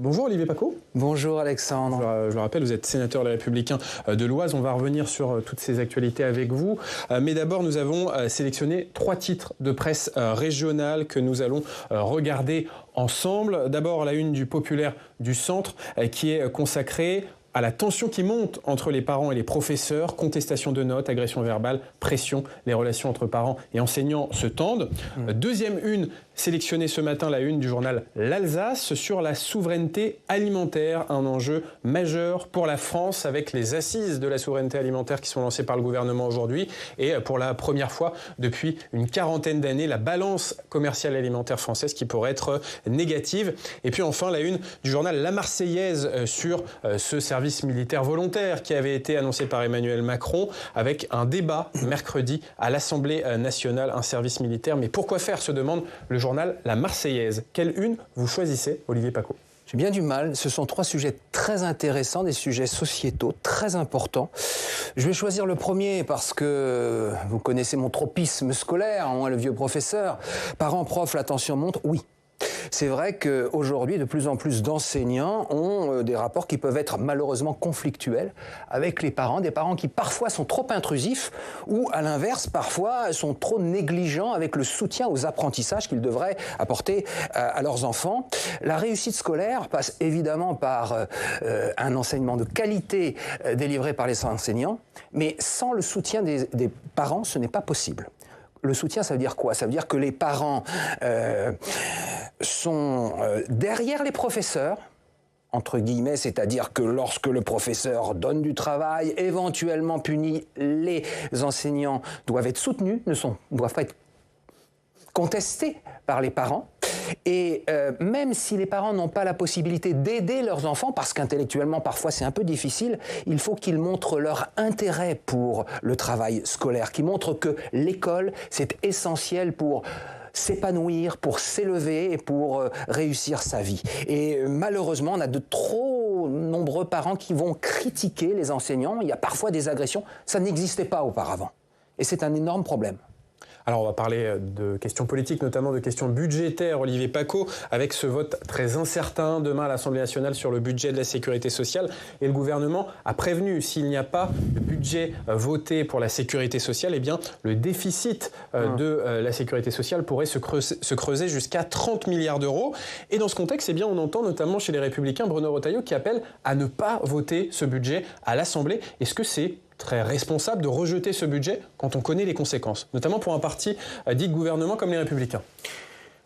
Bonjour Olivier Paccaud. Bonjour Alexandre. Je le rappelle, vous êtes sénateur Les Républicains de l'Oise. On va revenir sur toutes ces actualités avec vous. Mais d'abord, nous avons sélectionné 3 titres de presse régionale que nous allons regarder ensemble. D'abord, la une du Populaire du Centre qui est consacrée à la tension qui monte entre les parents et les professeurs, contestation de notes, agression verbale, pression, les relations entre parents et enseignants se tendent. Deuxième une, sélectionnée ce matin, la une du journal L'Alsace sur la souveraineté alimentaire, un enjeu majeur pour la France avec les assises de la souveraineté alimentaire qui sont lancées par le gouvernement aujourd'hui. Et pour la première fois depuis une quarantaine d'années, la balance commerciale alimentaire française qui pourrait être négative. Et puis enfin, la une du journal La Marseillaise sur ce service militaire volontaire qui avait été annoncé par Emmanuel Macron avec un débat mercredi à l'Assemblée nationale, un service militaire. Mais pourquoi faire, se demande le journal La Marseillaise. Quelle une vous choisissez, Olivier Paccaud? J'ai bien du mal. Ce sont 3 sujets très intéressants, des sujets sociétaux très importants. Je vais choisir le premier parce que vous connaissez mon tropisme scolaire, moi le vieux professeur. Parents, profs, la tension monte, oui. C'est vrai qu'aujourd'hui, de plus en plus d'enseignants ont des rapports qui peuvent être malheureusement conflictuels avec les parents, des parents qui parfois sont trop intrusifs ou à l'inverse, parfois sont trop négligents avec le soutien aux apprentissages qu'ils devraient apporter à leurs enfants. La réussite scolaire passe évidemment par un enseignement de qualité délivré par les enseignants, mais sans le soutien des parents, ce n'est pas possible. Le soutien, ça veut dire quoi? Ça veut dire que les parents sont derrière les professeurs, entre guillemets, c'est-à-dire que lorsque le professeur donne du travail, éventuellement punit, les enseignants doivent être soutenus, ne doivent pas être contestés par les parents. Et même si les parents n'ont pas la possibilité d'aider leurs enfants, parce qu'intellectuellement parfois c'est un peu difficile, il faut qu'ils montrent leur intérêt pour le travail scolaire, qu'ils montrent que l'école c'est essentiel pour s'épanouir, pour s'élever et pour réussir sa vie. Et malheureusement, on a de trop nombreux parents qui vont critiquer les enseignants. Il y a parfois des agressions. Ça n'existait pas auparavant. Et c'est un énorme problème. Alors on va parler de questions politiques, notamment de questions budgétaires, Olivier Paccaud, avec ce vote très incertain demain à l'Assemblée nationale sur le budget de la sécurité sociale. Et le gouvernement a prévenu, s'il n'y a pas de budget voté pour la sécurité sociale, eh bien le déficit de la sécurité sociale pourrait se creuser jusqu'à 30 milliards d'euros. Et dans ce contexte, eh bien, on entend notamment chez les Républicains Bruno Retailleau qui appelle à ne pas voter ce budget à l'Assemblée. Est-ce que c'est très responsable de rejeter ce budget quand on connaît les conséquences, notamment pour un parti dit de gouvernement comme les Républicains?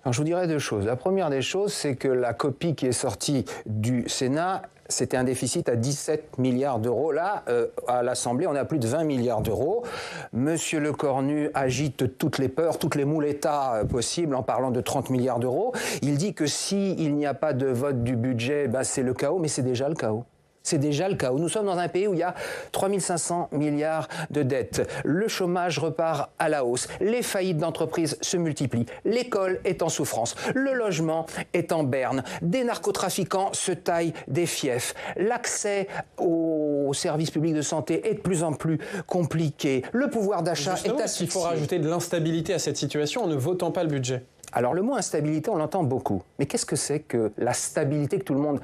Alors je vous dirais 2 choses. La première des choses, c'est que la copie qui est sortie du Sénat, c'était un déficit à 17 milliards d'euros. Là, à l'Assemblée, on a plus de 20 milliards d'euros. Monsieur Lecornu agite toutes les peurs, toutes les moulettas possibles en parlant de 30 milliards d'euros. Il dit que s'il n'y a pas de vote du budget, c'est le chaos, mais c'est déjà le chaos. C'est déjà le chaos. Nous sommes dans un pays où il y a 3500 milliards de dettes. Le chômage repart à la hausse. Les faillites d'entreprises se multiplient. L'école est en souffrance. Le logement est en berne. Des narcotrafiquants se taillent des fiefs. L'accès aux services publics de santé est de plus en plus compliqué. Le pouvoir d'achat est asphyxié. Il faut rajouter de l'instabilité à cette situation en ne votant pas le budget. Alors le mot instabilité, on l'entend beaucoup. Mais qu'est-ce que c'est que la stabilité que tout le monde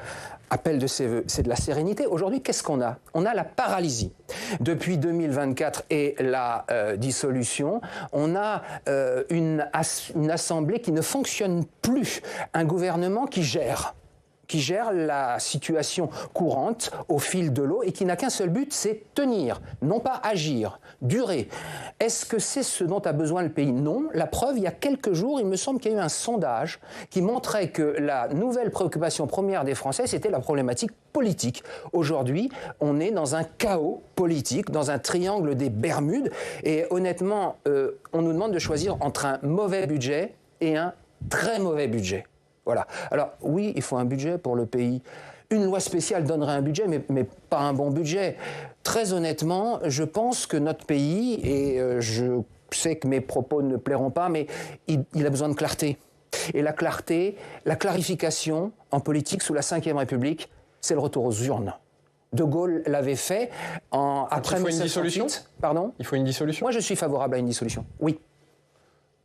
appelle de ses voeux? C'est de la sérénité. Aujourd'hui, qu'est-ce qu'on a? On a la paralysie. Depuis 2024 et la dissolution, on a une assemblée qui ne fonctionne plus. Un gouvernement qui gère la situation courante au fil de l'eau et qui n'a qu'un seul but, c'est tenir, non pas agir, durer. Est-ce que c'est ce dont a besoin le pays? Non. La preuve, il y a quelques jours, il me semble qu'il y a eu un sondage qui montrait que la nouvelle préoccupation première des Français, c'était la problématique politique. Aujourd'hui, on est dans un chaos politique, dans un triangle des Bermudes. Et honnêtement, on nous demande de choisir entre un mauvais budget et un très mauvais budget. Voilà. Alors oui, il faut un budget pour le pays. Une loi spéciale donnerait un budget, mais pas un bon budget. Très honnêtement, je pense que notre pays, et je sais que mes propos ne plairont pas, mais il a besoin de clarté. Et la clarté, la clarification en politique sous la Ve République, c'est le retour aux urnes. De Gaulle l'avait fait après 1708. Il faut une dissolution? Pardon ? Il faut une dissolution? Moi, je suis favorable à une dissolution, oui.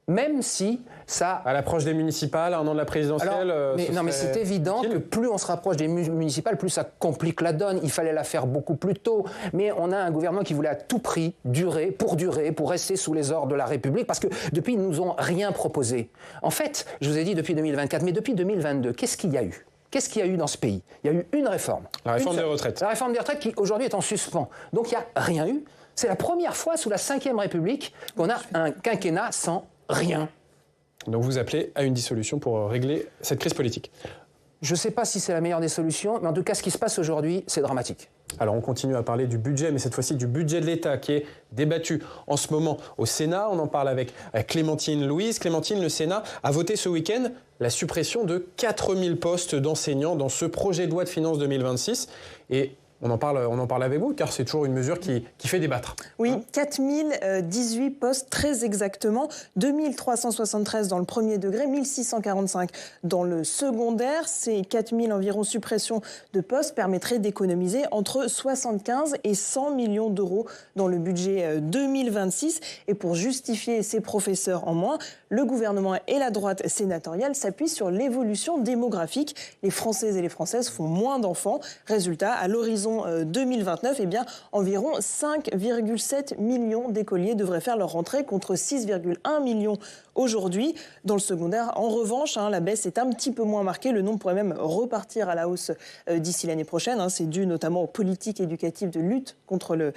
Même si ça... À l'approche des municipales, un an de la présidentielle... Alors, mais c'est évident que plus on se rapproche des municipales, plus ça complique la donne. Il fallait la faire beaucoup plus tôt. Mais on a un gouvernement qui voulait à tout prix durer, pour rester sous les ordres de la République, parce que depuis, ils ne nous ont rien proposé. En fait, je vous ai dit depuis 2024, mais depuis 2022, qu'est-ce qu'il y a eu ? Qu'est-ce qu'il y a eu dans ce pays ? Il y a eu une réforme. La réforme des retraites. La réforme des retraites qui, aujourd'hui, est en suspens. Donc, il n'y a rien eu. C'est la première fois sous la Ve République qu'on a un quinquennat sans rien. Donc vous appelez à une dissolution pour régler cette crise politique. Je ne sais pas si c'est la meilleure des solutions, mais en tout cas, ce qui se passe aujourd'hui, c'est dramatique. Alors on continue à parler du budget, mais cette fois-ci du budget de l'État qui est débattu en ce moment au Sénat. On en parle avec Clémentine Louise. Clémentine, le Sénat a voté ce week-end la suppression de 4000 postes d'enseignants dans ce projet de loi de finances 2026. Et on en parle avec vous, car c'est toujours une mesure qui fait débattre. Oui, 4018 postes très exactement, 2373 dans le premier degré, 1645 dans le secondaire. Ces 4000 environ suppressions de postes permettraient d'économiser entre 75 et 100 millions d'euros dans le budget 2026. Et pour justifier ces professeurs en moins, le gouvernement et la droite sénatoriale s'appuient sur l'évolution démographique. Les Français et les Françaises font moins d'enfants. Résultat, à l'horizon 2029, eh bien, environ 5,7 millions d'écoliers devraient faire leur rentrée contre 6,1 millions aujourd'hui. Dans le secondaire, en revanche, la baisse est un petit peu moins marquée. Le nombre pourrait même repartir à la hausse d'ici l'année prochaine. C'est dû notamment aux politiques éducatives de lutte contre le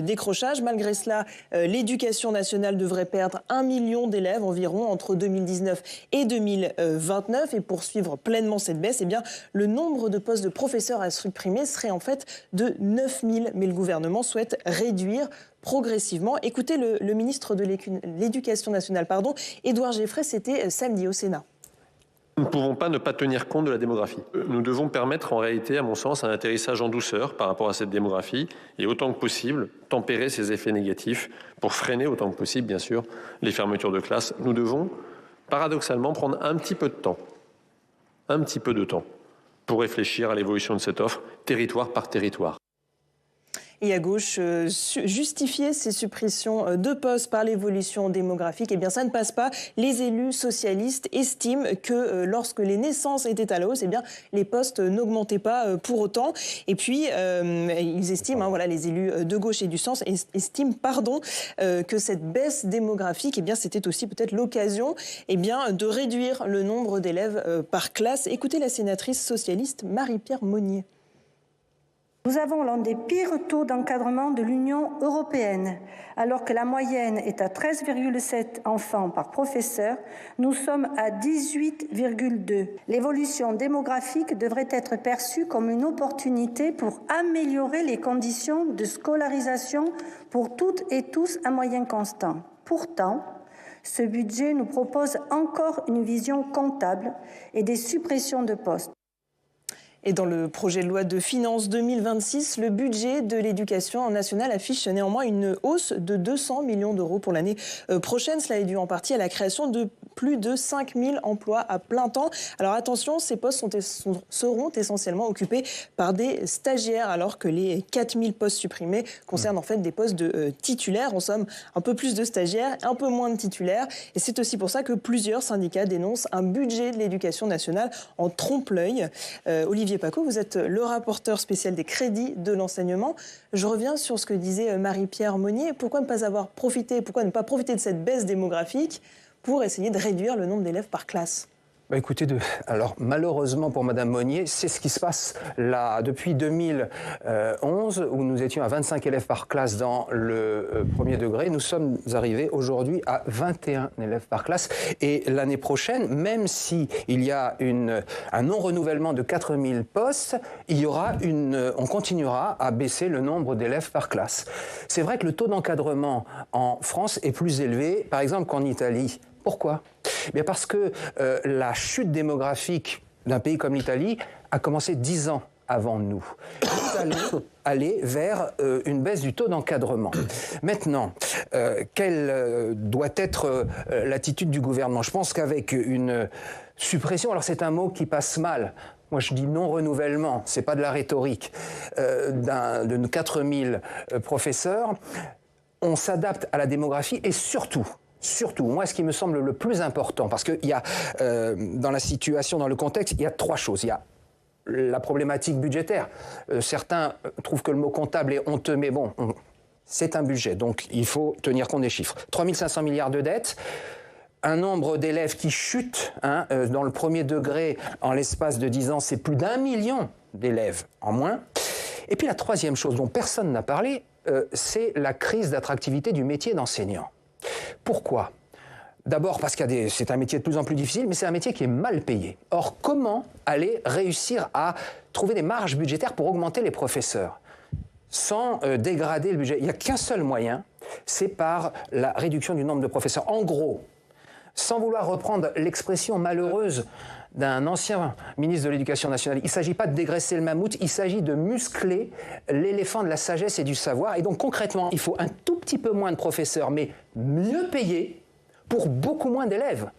décrochage. Malgré cela, l'éducation nationale devrait perdre 1 million d'élèves environ entre 2019 et 2029. Et pour suivre pleinement cette baisse, eh bien, le nombre de postes de professeurs à supprimer serait en fait de 9000. Mais le gouvernement souhaite réduire progressivement. Écoutez le ministre de l'Éducation nationale, Édouard Geffray, c'était samedi au Sénat. Nous ne pouvons pas ne pas tenir compte de la démographie. Nous devons permettre en réalité, à mon sens, un atterrissage en douceur par rapport à cette démographie et autant que possible tempérer ses effets négatifs pour freiner autant que possible, bien sûr, les fermetures de classes. Nous devons, paradoxalement, prendre un petit peu de temps pour réfléchir à l'évolution de cette offre, territoire par territoire. Et à gauche, justifier ces suppressions de postes par l'évolution démographique, eh bien ça ne passe pas. Les élus socialistes estiment que lorsque les naissances étaient à la hausse, eh bien les postes n'augmentaient pas pour autant. Et puis ils estiment, les élus de gauche et du centre estiment, que cette baisse démographique, eh bien c'était aussi peut-être l'occasion, de réduire le nombre d'élèves par classe. Écoutez la sénatrice socialiste Marie-Pierre Monnier. Nous avons l'un des pires taux d'encadrement de l'Union européenne. Alors que la moyenne est à 13,7 enfants par professeur, nous sommes à 18,2. L'évolution démographique devrait être perçue comme une opportunité pour améliorer les conditions de scolarisation pour toutes et tous à moyens constants. Pourtant, ce budget nous propose encore une vision comptable et des suppressions de postes. Et dans le projet de loi de finances 2026, le budget de l'éducation nationale affiche néanmoins une hausse de 200 millions d'euros pour l'année prochaine. Cela est dû en partie à la création de plus de 5000 emplois à plein temps. Alors attention, ces postes seront essentiellement occupés par des stagiaires, alors que les 4000 postes supprimés concernent en fait des postes de titulaires. En somme, un peu plus de stagiaires, un peu moins de titulaires. Et c'est aussi pour ça que plusieurs syndicats dénoncent un budget de l'éducation nationale en trompe-l'œil. Olivier Paccaud, vous êtes le rapporteur spécial des crédits de l'enseignement. Je reviens sur ce que disait Marie-Pierre Monnier. Pourquoi ne pas profiter de cette baisse démographique pour essayer de réduire le nombre d'élèves par classe ? Écoutez, alors malheureusement pour Madame Monnier, c'est ce qui se passe là depuis 2011 où nous étions à 25 élèves par classe dans le premier degré. Nous sommes arrivés aujourd'hui à 21 élèves par classe. Et l'année prochaine, même s'il y a un non-renouvellement de 4000 postes, on continuera à baisser le nombre d'élèves par classe. C'est vrai que le taux d'encadrement en France est plus élevé, par exemple, qu'en Italie. Pourquoi ? Bien parce que la chute démographique d'un pays comme l'Italie a commencé 10 ans avant nous. Nous allons aller vers une baisse du taux d'encadrement. Maintenant, quelle doit être l'attitude du gouvernement ? Je pense qu'avec une suppression, alors c'est un mot qui passe mal, moi je dis non-renouvellement, c'est pas de la rhétorique, de 4000 professeurs, on s'adapte à la démographie et surtout, surtout, moi, ce qui me semble le plus important, parce qu'il y a, dans la situation, dans le contexte, il y a 3 choses. Il y a la problématique budgétaire. Certains trouvent que le mot comptable est honteux, mais bon, c'est un budget, donc il faut tenir compte des chiffres. 3 500 milliards de dettes, un nombre d'élèves qui chute, dans le premier degré, en l'espace de 10 ans, c'est plus d'1 million d'élèves en moins. Et puis la troisième chose dont personne n'a parlé, c'est la crise d'attractivité du métier d'enseignant. Pourquoi ? D'abord parce que c'est un métier de plus en plus difficile, mais c'est un métier qui est mal payé. Or, comment aller réussir à trouver des marges budgétaires pour augmenter les professeurs sans dégrader le budget? Il n'y a qu'un seul moyen, c'est par la réduction du nombre de professeurs. En gros, sans vouloir reprendre l'expression malheureuse d'un ancien ministre de l'Éducation nationale, il ne s'agit pas de dégraisser le mammouth, il s'agit de muscler l'éléphant de la sagesse et du savoir. Et donc concrètement, il faut un tout petit peu moins de professeurs, mais mieux payés, pour beaucoup moins d'élèves.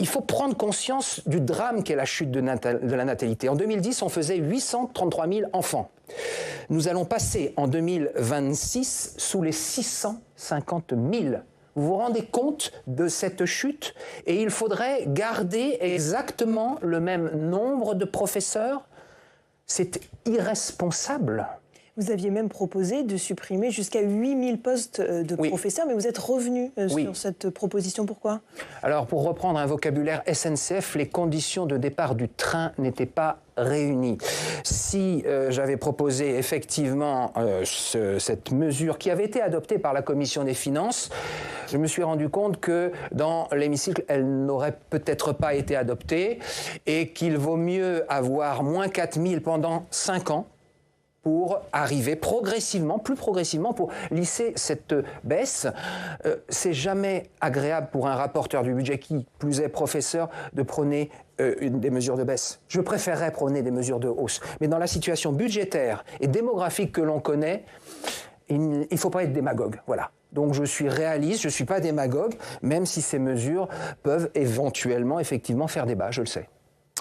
Il faut prendre conscience du drame qu'est la chute de la natalité. En 2010, on faisait 833 000 enfants. Nous allons passer en 2026 sous les 650 000. Vous vous rendez compte de cette chute? Et il faudrait garder exactement le même nombre de professeurs? C'est irresponsable. Vous aviez même proposé de supprimer jusqu'à 8000 postes de professeurs, mais vous êtes revenu sur cette proposition. Pourquoi? Alors, pour reprendre un vocabulaire SNCF, les conditions de départ du train n'étaient pas réunies. Si j'avais proposé effectivement cette mesure qui avait été adoptée par la Commission des finances, je me suis rendu compte que dans l'hémicycle, elle n'aurait peut-être pas été adoptée et qu'il vaut mieux avoir moins 4000 pendant 5 ans pour arriver progressivement, plus progressivement, pour lisser cette baisse. C'est jamais agréable pour un rapporteur du budget, qui plus est professeur, de prôner des mesures de baisse. Je préférerais prôner des mesures de hausse. Mais dans la situation budgétaire et démographique que l'on connaît, il ne faut pas être démagogue. Voilà. Donc je suis réaliste, je ne suis pas démagogue, même si ces mesures peuvent éventuellement, effectivement, faire débat, je le sais.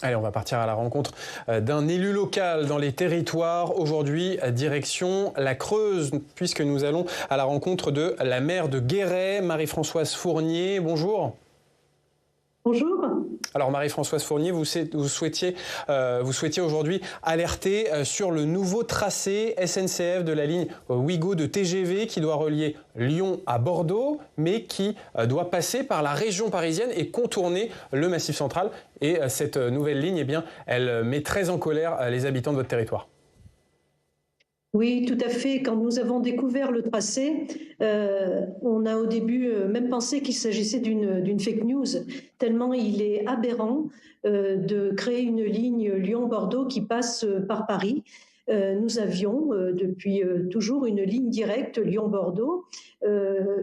Allez, on va partir à la rencontre d'un élu local dans les territoires. Aujourd'hui, direction la Creuse, puisque nous allons à la rencontre de la maire de Guéret, Marie-Françoise Fournier. Bonjour. Bonjour. Alors Marie-Françoise Fournier, vous souhaitiez aujourd'hui alerter sur le nouveau tracé SNCF de la ligne Ouigo de TGV qui doit relier Lyon à Bordeaux, mais qui doit passer par la région parisienne et contourner le Massif central. Et cette nouvelle ligne, eh bien, elle met très en colère les habitants de votre territoire. Oui, tout à fait. Quand nous avons découvert le tracé, on a au début même pensé qu'il s'agissait d'une fake news, tellement il est aberrant de créer une ligne Lyon-Bordeaux qui passe par Paris. Nous avions depuis toujours une ligne directe Lyon-Bordeaux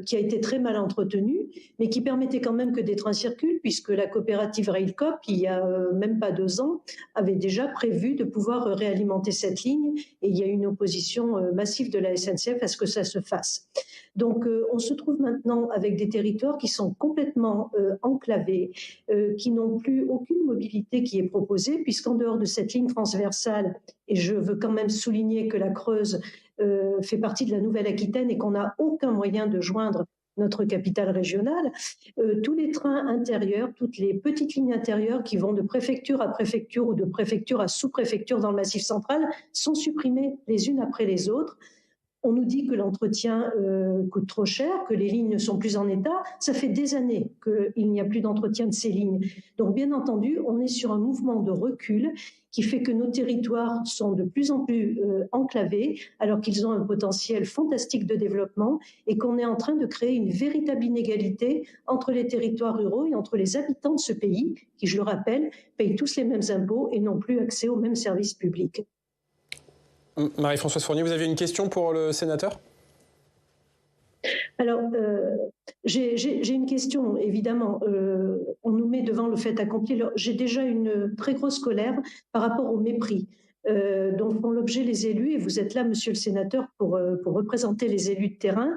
qui a été très mal entretenue, mais qui permettait quand même que des trains circulent, puisque la coopérative Railcoop, il y a même pas 2 ans, avait déjà prévu de pouvoir réalimenter cette ligne, et il y a eu une opposition massive de la SNCF à ce que ça se fasse. Donc on se trouve maintenant avec des territoires qui sont complètement enclavés, qui n'ont plus aucune mobilité qui est proposée, puisqu'en dehors de cette ligne transversale, et je veux quand même souligner que la Creuse fait partie de la Nouvelle-Aquitaine et qu'on n'a aucun moyen de joindre notre capitale régionale, tous les trains intérieurs, toutes les petites lignes intérieures qui vont de préfecture à préfecture ou de préfecture à sous-préfecture dans le Massif central sont supprimées les unes après les autres. On nous dit que l'entretien coûte trop cher, que les lignes ne sont plus en état. Ça fait des années qu'il n'y a plus d'entretien de ces lignes. Donc, bien entendu, on est sur un mouvement de recul qui fait que nos territoires sont de plus en plus enclavés, alors qu'ils ont un potentiel fantastique de développement, et qu'on est en train de créer une véritable inégalité entre les territoires ruraux et entre les habitants de ce pays, qui, je le rappelle, payent tous les mêmes impôts et n'ont plus accès aux mêmes services publics. Marie-Françoise Fournier, vous aviez une question pour le sénateur ? Alors, j'ai une question, évidemment. On nous met devant le fait accompli. J'ai déjà une très grosse colère par rapport au mépris dont font l'objet les élus, et vous êtes là, monsieur le sénateur, pour représenter les élus de terrain.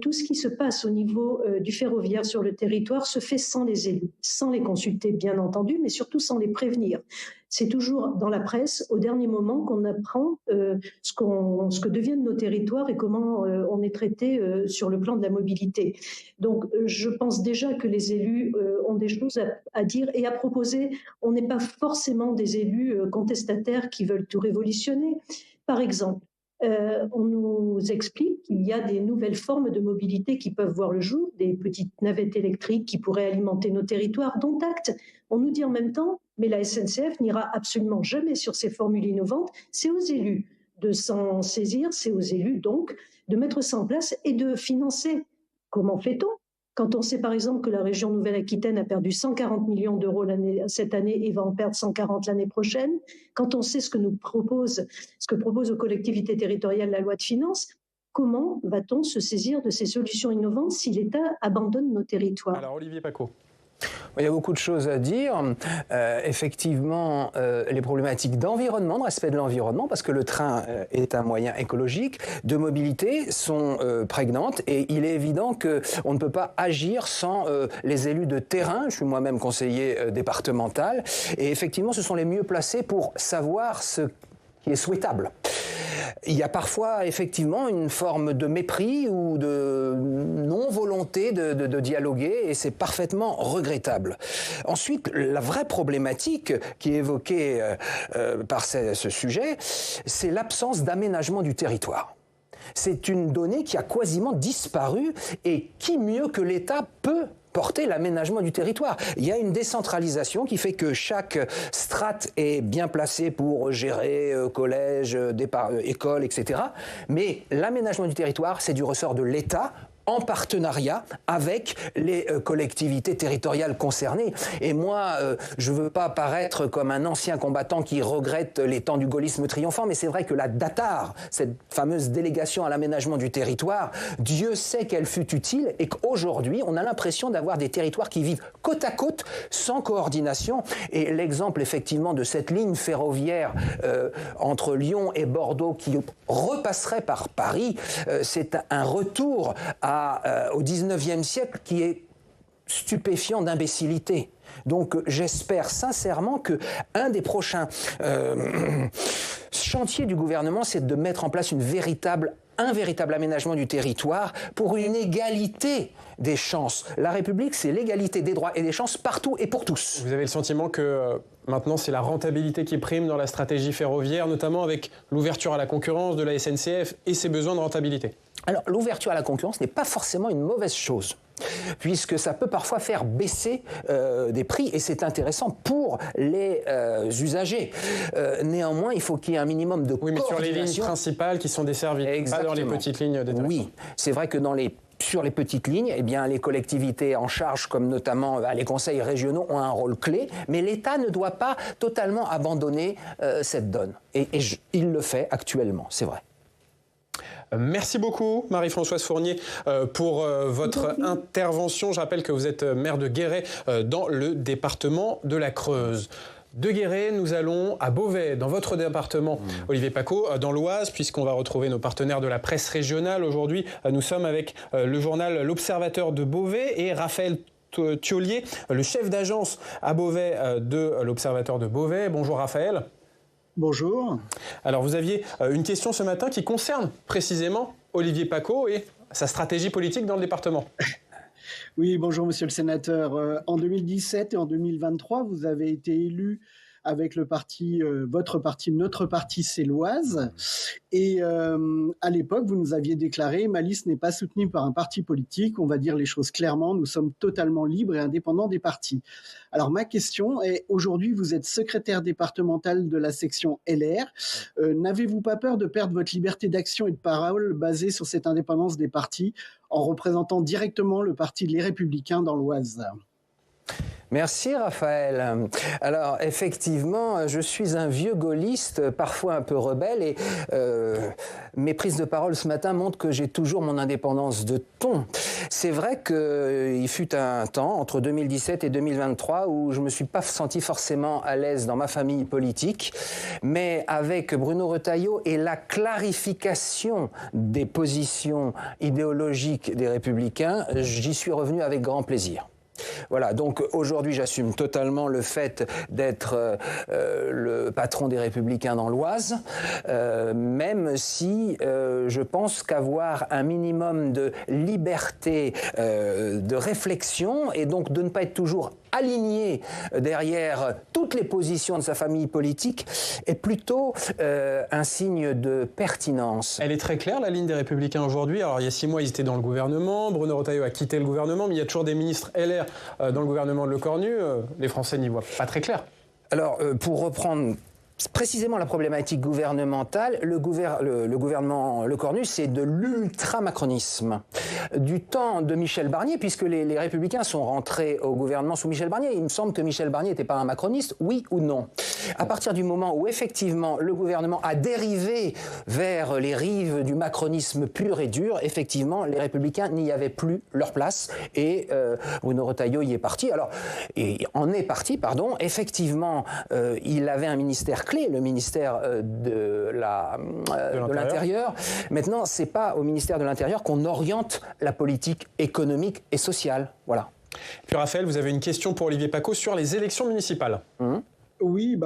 tout ce qui se passe au niveau du ferroviaire sur le territoire se fait sans les élus, sans les consulter bien entendu, mais surtout sans les prévenir. C'est toujours dans la presse, au dernier moment, qu'on apprend ce que deviennent nos territoires et comment on est traité sur le plan de la mobilité. Donc, je pense déjà que les élus ont des choses à dire et à proposer. On n'est pas forcément des élus contestataires qui veulent tout révolutionner. Par exemple, on nous explique qu'il y a des nouvelles formes de mobilité qui peuvent voir le jour, des petites navettes électriques qui pourraient alimenter nos territoires, dont acte. On nous dit en même temps, mais la SNCF n'ira absolument jamais sur ces formules innovantes. C'est aux élus de s'en saisir, c'est aux élus donc de mettre ça en place et de financer. Comment fait-on ? Quand on sait par exemple que la région Nouvelle-Aquitaine a perdu 140 millions d'euros cette année et va en perdre 140 l'année prochaine, quand on sait ce que propose aux collectivités territoriales la loi de finances, comment va-t-on se saisir de ces solutions innovantes si l'État abandonne nos territoires ? Alors Olivier Pacot. Il y a beaucoup de choses à dire. Effectivement, les problématiques d'environnement, de respect de l'environnement, parce que le train est un moyen écologique, de mobilité sont prégnantes et il est évident qu'on ne peut pas agir sans les élus de terrain. Je suis moi-même conseiller départemental et effectivement, ce sont les mieux placés pour savoir ce qui est souhaitable. Il y a parfois effectivement une forme de mépris ou de non-volonté de dialoguer et c'est parfaitement regrettable. Ensuite, la vraie problématique qui est évoquée par ce sujet, c'est l'absence d'aménagement du territoire. C'est une donnée qui a quasiment disparu et qui mieux que l'État peut porter l'aménagement du territoire. Il y a une décentralisation qui fait que chaque strate est bien placée pour gérer collège, école, etc. Mais l'aménagement du territoire, c'est du ressort de l'État en partenariat avec les collectivités territoriales concernées. Et moi, je ne veux pas paraître comme un ancien combattant qui regrette les temps du gaullisme triomphant, mais c'est vrai que la DATAR, cette fameuse délégation à l'aménagement du territoire, Dieu sait qu'elle fut utile et qu'aujourd'hui, on a l'impression d'avoir des territoires qui vivent côte à côte, sans coordination. Et l'exemple, effectivement, de cette ligne ferroviaire entre Lyon et Bordeaux qui repasserait par Paris, c'est un retour au 19e siècle qui est stupéfiant d'imbécilité. Donc j'espère sincèrement qu'un des prochains chantiers du gouvernement, c'est de mettre en place un véritable aménagement du territoire pour une égalité des chances. La République, c'est l'égalité des droits et des chances partout et pour tous. Vous avez le sentiment que maintenant, c'est la rentabilité qui prime dans la stratégie ferroviaire, notamment avec l'ouverture à la concurrence de la SNCF et ses besoins de rentabilité? Alors, l'ouverture à la concurrence n'est pas forcément une mauvaise chose, puisque ça peut parfois faire baisser des prix, et c'est intéressant pour les usagers. Néanmoins, il faut qu'il y ait un minimum de coordination. Oui, mais sur les lignes principales qui sont desservies, pas dans les petites lignes de train. Oui, c'est vrai que sur les petites lignes, eh bien, les collectivités en charge, comme notamment les conseils régionaux, ont un rôle clé, mais l'État ne doit pas totalement abandonner cette donne. Et il le fait actuellement, c'est vrai. Merci beaucoup, Marie-Françoise Fournier, pour votre intervention. Je rappelle que vous êtes maire de Guéret, dans le département de la Creuse. De Guéret, nous allons à Beauvais, dans votre département, Olivier Pacot, dans l'Oise, puisqu'on va retrouver nos partenaires de la presse régionale. Aujourd'hui, nous sommes avec le journal L'Observateur de Beauvais et Raphaël Thiollier, le chef d'agence à Beauvais de l'Observateur de Beauvais. Bonjour Raphaël. Bonjour. Alors vous aviez une question ce matin qui concerne précisément Olivier Pacot et sa stratégie politique dans le département. Oui, bonjour monsieur le sénateur. En 2017 et en 2023, vous avez été élu avec le parti, votre parti, notre parti, c'est l'Oise. Et à l'époque, vous nous aviez déclaré « Ma liste n'est pas soutenue par un parti politique. On va dire les choses clairement. Nous sommes totalement libres et indépendants des partis. » Alors ma question est, aujourd'hui, vous êtes secrétaire départemental de la section LR. N'avez-vous pas peur de perdre votre liberté d'action et de parole basée sur cette indépendance des partis en représentant directement le parti Les Républicains dans l'Oise ? Merci Raphaël. Alors effectivement, je suis un vieux gaulliste, parfois un peu rebelle, et mes prises de parole ce matin montrent que j'ai toujours mon indépendance de ton. C'est vrai qu'il fut un temps, entre 2017 et 2023, où je ne me suis pas senti forcément à l'aise dans ma famille politique, mais avec Bruno Retailleau et la clarification des positions idéologiques des Républicains, j'y suis revenu avec grand plaisir. Voilà, donc aujourd'hui j'assume totalement le fait d'être le patron des Républicains dans l'Oise, même si je pense qu'avoir un minimum de liberté de réflexion et donc de ne pas être toujours aligné derrière toutes les positions de sa famille politique est plutôt un signe de pertinence. Elle est très claire, la ligne des Républicains aujourd'hui. Alors il y a 6 mois, ils étaient dans le gouvernement. Bruno Retailleau a quitté le gouvernement, mais il y a toujours des ministres LR dans le gouvernement de Lecornu. Les Français n'y voient pas très clair. Alors, pour reprendre précisément la problématique gouvernementale, le gouvernement Lecornu, c'est de l'ultra-macronisme. Du temps de Michel Barnier, puisque les Républicains sont rentrés au gouvernement sous Michel Barnier, il me semble que Michel Barnier n'était pas un macroniste, oui ou non? À partir du moment où, effectivement, le gouvernement a dérivé vers les rives du macronisme pur et dur, effectivement, les Républicains n'y avaient plus leur place, et Bruno Retailleau y est parti. Alors, effectivement, il avait un ministère clé, le ministère de l'Intérieur. Maintenant, c'est pas au ministère de l'Intérieur qu'on oriente la politique économique et sociale. Voilà. Puis Raphaël, vous avez une question pour Olivier Paccaud sur les élections municipales. Oui,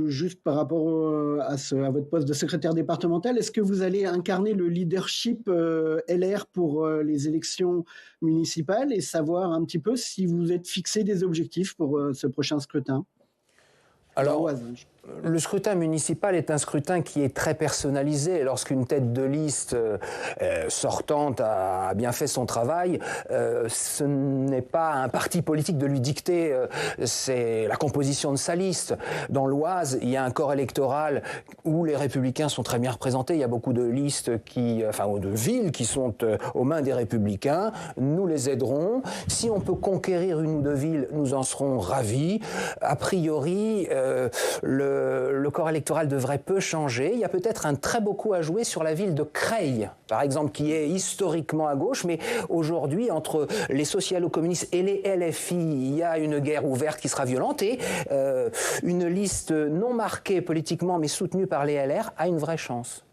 juste par rapport à votre poste de secrétaire départemental, est-ce que vous allez incarner le leadership LR pour les élections municipales et savoir un petit peu si vous êtes fixé des objectifs pour ce prochain scrutin? Alors, le scrutin municipal est un scrutin qui est très personnalisé. Lorsqu'une tête de liste sortante a bien fait son travail, ce n'est pas un parti politique de lui dicter c'est la composition de sa liste. Dans l'Oise, il y a un corps électoral où les Républicains sont très bien représentés. Il y a beaucoup de listes ou de villes qui sont aux mains des Républicains. Nous les aiderons. Si on peut conquérir une ou deux villes, nous en serons ravis. A priori, le corps électoral devrait peu changer. Il y a peut-être un très beau coup à jouer sur la ville de Creil, par exemple, qui est historiquement à gauche, mais aujourd'hui, entre les socialo-communistes et les LFI, il y a une guerre ouverte qui sera violente et une liste non marquée politiquement, mais soutenue par les LR, a une vraie chance.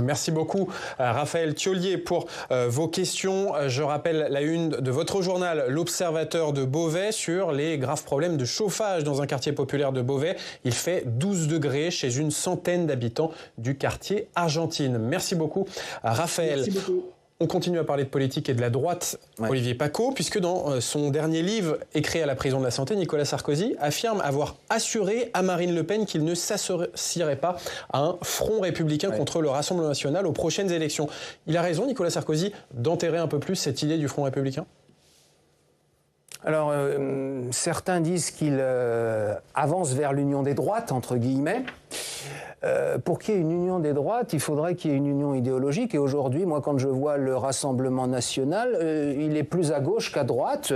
Merci beaucoup Raphaël Thiollier pour vos questions. Je rappelle la une de votre journal, l'Observateur de Beauvais, sur les graves problèmes de chauffage dans un quartier populaire de Beauvais. Il fait 12 degrés chez une centaine d'habitants du quartier Argentine. Merci beaucoup Raphaël. Merci beaucoup. On continue à parler de politique et de la droite, Olivier Paccaud, puisque dans son dernier livre, écrit à la prison de la Santé, Nicolas Sarkozy affirme avoir assuré à Marine Le Pen qu'il ne s'associerait pas à un front républicain contre le Rassemblement national aux prochaines élections. Il a raison, Nicolas Sarkozy, d'enterrer un peu plus cette idée du front républicain ? Alors, certains disent qu'il avance vers l'union des droites, entre guillemets. Pour qu'il y ait une union des droites, il faudrait qu'il y ait une union idéologique. Et aujourd'hui, moi, quand je vois le Rassemblement national, il est plus à gauche qu'à droite.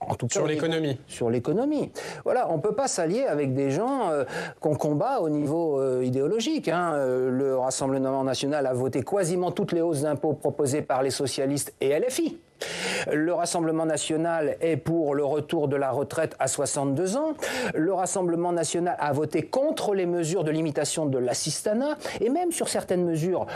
En tout cas, sur l'économie. Sur l'économie. Voilà, on ne peut pas s'allier avec des gens qu'on combat au niveau idéologique. Le Rassemblement national a voté quasiment toutes les hausses d'impôts proposées par les socialistes et LFI. Le Rassemblement national est pour le retour de la retraite à 62 ans. Le Rassemblement national a voté contre les mesures de limitation de l'assistanat et même sur certaines mesures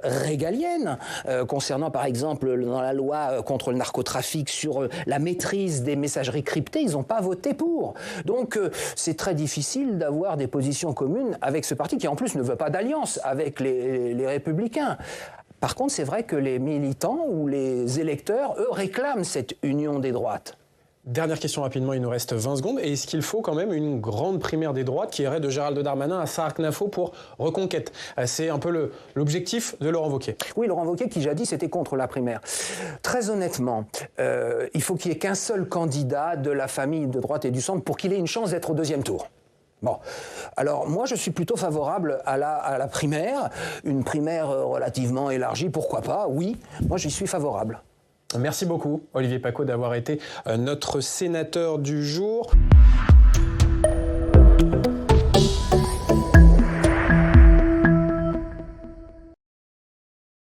régaliennes, concernant par exemple dans la loi contre le narcotrafic sur la maîtrise des messageries cryptées, ils n'ont pas voté pour. Donc c'est très difficile d'avoir des positions communes avec ce parti qui en plus ne veut pas d'alliance avec les Républicains. Par contre, c'est vrai que les militants ou les électeurs, eux, réclament cette union des droites. Dernière question rapidement, il nous reste 20 secondes. Et est-ce qu'il faut quand même une grande primaire des droites qui irait de Gérald Darmanin à Sarr-Knafo pour Reconquête? C'est un peu l'objectif de Laurent Wauquiez. Oui, Laurent Wauquiez qui jadis était contre la primaire. Très honnêtement, il faut qu'il n'y ait qu'un seul candidat de la famille de droite et du centre pour qu'il ait une chance d'être au deuxième tour. Bon, alors moi je suis plutôt favorable à la primaire, une primaire relativement élargie, pourquoi pas, oui, moi j'y suis favorable. Merci beaucoup, Olivier Paccaud, d'avoir été notre sénateur du jour.